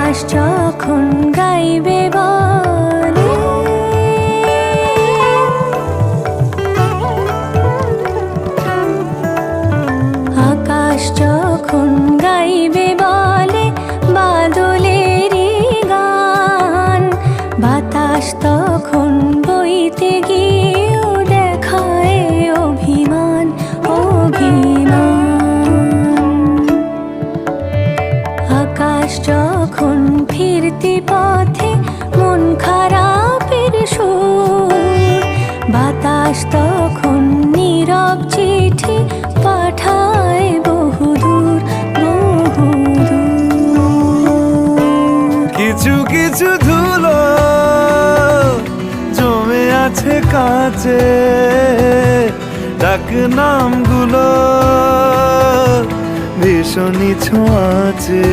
আকাশ যখন গাইবে বলে, আকাশ যখন গাইবে বলে বাদলেরই গান, বাতাস তখন বইতে গিয়েও দেখায় অভিমান, অভিমান। আকাশ যখন ফিরতি পথে মন খারাপের সুর, বাতাস তখন নীরব চিঠি পাঠায় বহুদূর, বহুদূর। কিছু কিছু ধুলো জমে আছে কাছে, ডাক নামগুলো ভীষণই ছোঁয়াচে।